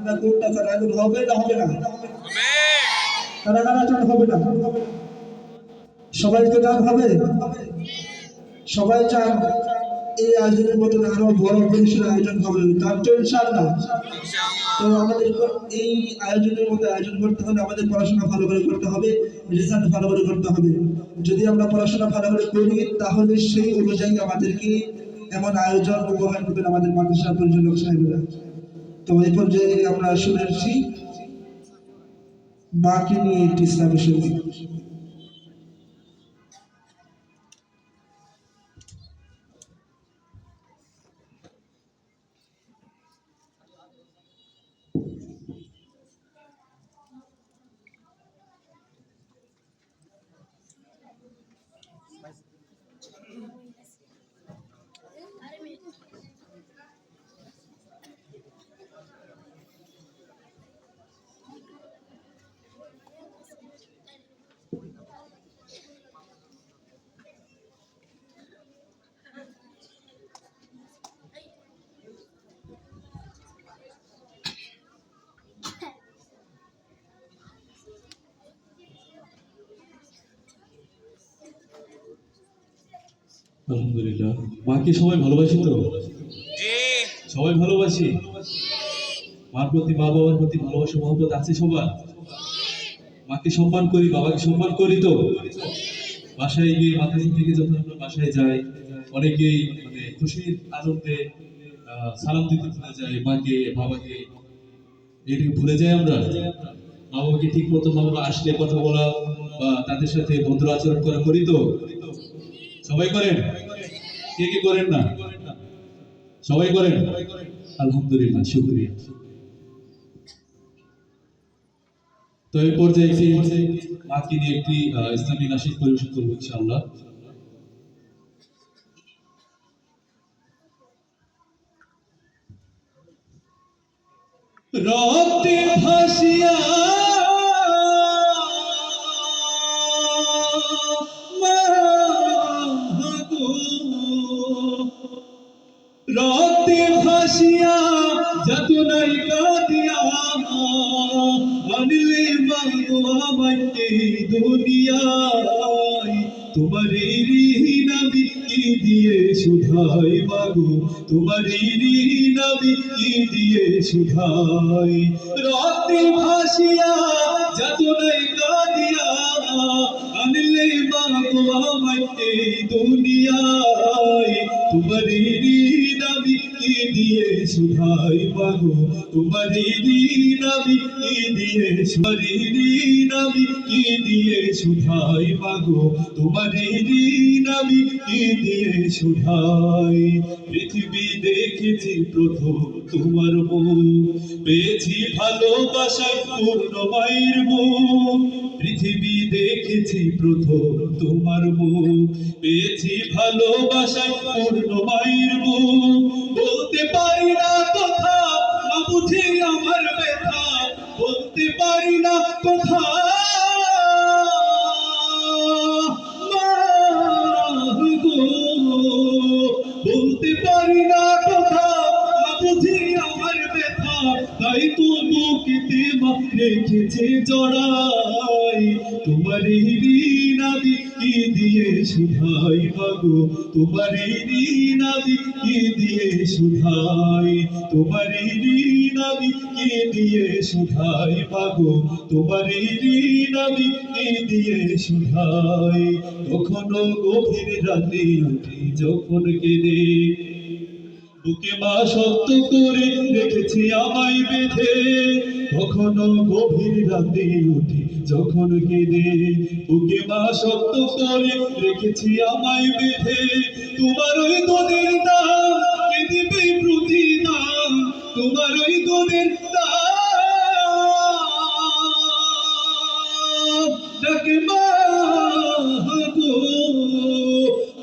আপনারা কোনটা চান? আয়োজন হবে না হবে না? কারা কারা চান হবে না? সবাই তো চান হবে? সবাই চান এই আয়োজনের মতন আরো বড় পরিসর আয়োজন হবে, তার তো ইনশাআল্লাহ। তো আমাদের এই আয়োজনের মধ্যে আয়োজন করতে হলে আমাদের পড়াশোনা ভালো করে করতে হবে, রেজাল্ট ভালো করে করতে হবে। যদি আমরা পড়াশোনা ভালো করে করি তাহলে সেই অনুযায়ী আমাদেরকে এমন আয়োজন উপহার দেবেন আমাদের মাদ্রাসার পরিচালক সাহেবরা। তো এই পর্যায়ে আমরা শুনেছি মাকে নিয়ে একটি ইসলামী সঙ্গীত। আলহামদুলিল্লাহ। মাকে সবাই ভালোবাসি তো? সবাই ভালোবাসি। মার প্রতি, মা বাবার প্রতি ভালোবাসা মহব্বত আছে সবার? মাকে সম্মান করি, বাবাকে সম্মান করি তো? বাসায় গিয়ে মাদ্রাসা থেকে যখন আমরা বাসায় যাই, অনেকেই মানে খুশির আনন্দে সালাম দিতে ভুলে যায় মাকে, বাবাকে। এটাকে ভুলে যাই আমরা। মা বাবাকে ঠিক মতো, মা বাবা আসলে কথা বলা বা তাদের সাথে ভদ্র আচরণ করা করি তো? সবাই করেন? কে কে করেন না? সবাই করেন? আলহামদুলিল্লাহ, শুকরিয়া। তো এই পর্যায়ে মাকে নিয়ে একটি ইসলামী নাশিদ পরিবেশন করবো ইনশাআল্লাহ। রক্তে ভাসিয়া রক্তে ভাসিয়া যতনাই কাঁদিয়া আনলে মাগো আমায় এই দুনিয়ায়, তোমার এই নবী কি দিয়ে শুধাই মাগো, তোমার এই নবী কি দিয়ে শুধাই। রক্তে ভাসিয়া যতনাই কাঁদিয়া আনলে মাগো আমায় এই দুনিয়ায়, তোমার নবী কি দিয়ে শুধাই মাগো, তোমার নবী কি দিয়ে নবী কি দিয়ে শুধাই মাগো, তোমার নবী কি দিয়ে শুধাই। পৃথিবী দেখেছি প্রথম তোমার মুখ, পেয়েছি ভালোবাসায় পূর্ণ মায়ের মুখ। পৃথিবী দেখেছি প্রথম তোমার মুখ, পেয়েছি ভালোবাসায় পূর্ণ মায়ের মুখ। বলতে পারি না কথা, না বুঝি আমার ব্যথা, বলতে পারি না কথা বলতে পারি না কথা, না বুঝি আমার ব্যথা, তাই তো বুকেতে মা রেখেছে জড়াই। তোমার নবী কি দিয়ে শুধাই মাগো, তোমার নবী কি দিয়ে শুধাই, তোমার নবী কি দিয়ে শুধাই মাগো, তোমার নবী কি দিয়ে শুধাই। কখনো গভীর রাতে উঠি যখন কেঁদে, বুকে মা শক্ত করে রেখেছি আমায় বেঁধে। কখনো গভীর রাতে উঠি যখন কেঁদে, বুকে মা শক্ত করে রেখেছি আমায় বেঁধে। তোমার ওই তোদের দাম কে দিবে প্রতিদান, তোমার ওই তোদের দাম ডাকে মা গো,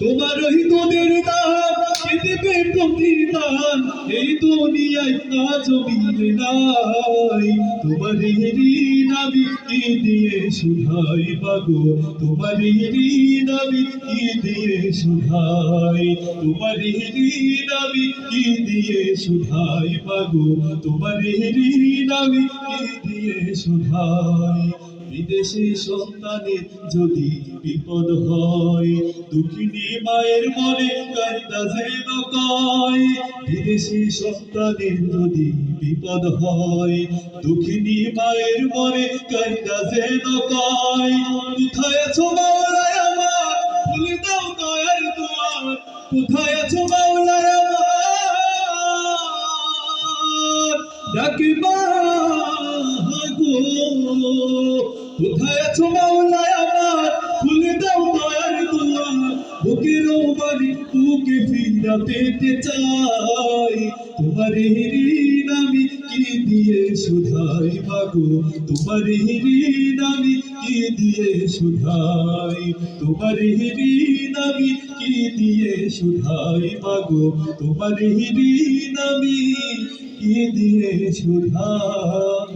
তোমার ওই তোদের দাম কে দিবে প্রতিদান এই দুনিয়ায় আজ মিলে নাই। তোমার ঋণ আমি কি দিয়ে শুধাই মাগো, তোমার ঋণ আমি কি দিয়ে শুধাই, তোমার ঋণ আমি কি দিয়ে শুধাই মাগো, তোমার ঋণ আমি কি দিয়ে শুধাই। বিদেশি সন্তানের যদি বিপদ হয়, দুঃখিনী মায়ের মনে কান্না যেন কয়। বিদেশি সন্তানের যদি বিপদ হয়, দুঃখিনী মায়ের মনে কান্না যেন কয়। কোথায় আছো মাওলায় আমার, খুলে দাও দয়ার দুয়ার, কোথায় আছো মাওলায় আমার, ডাকি মাগো। কোথায় আছো মাওলায় আমার, খুলে দাও দয়ার দুয়ার, বুকের বাড়ি বুকে ফিরা পেতে চাই। তোমার ঋণ আমি কি দিয়ে শুধাই মাগো, তোমার ঋণ আমি কি দিয়ে শুধাই, তোমার ঋণ আমি কি দিয়ে শুধাই মাগো, তোমার ঋণ আমি কি দিয়ে শুধাই।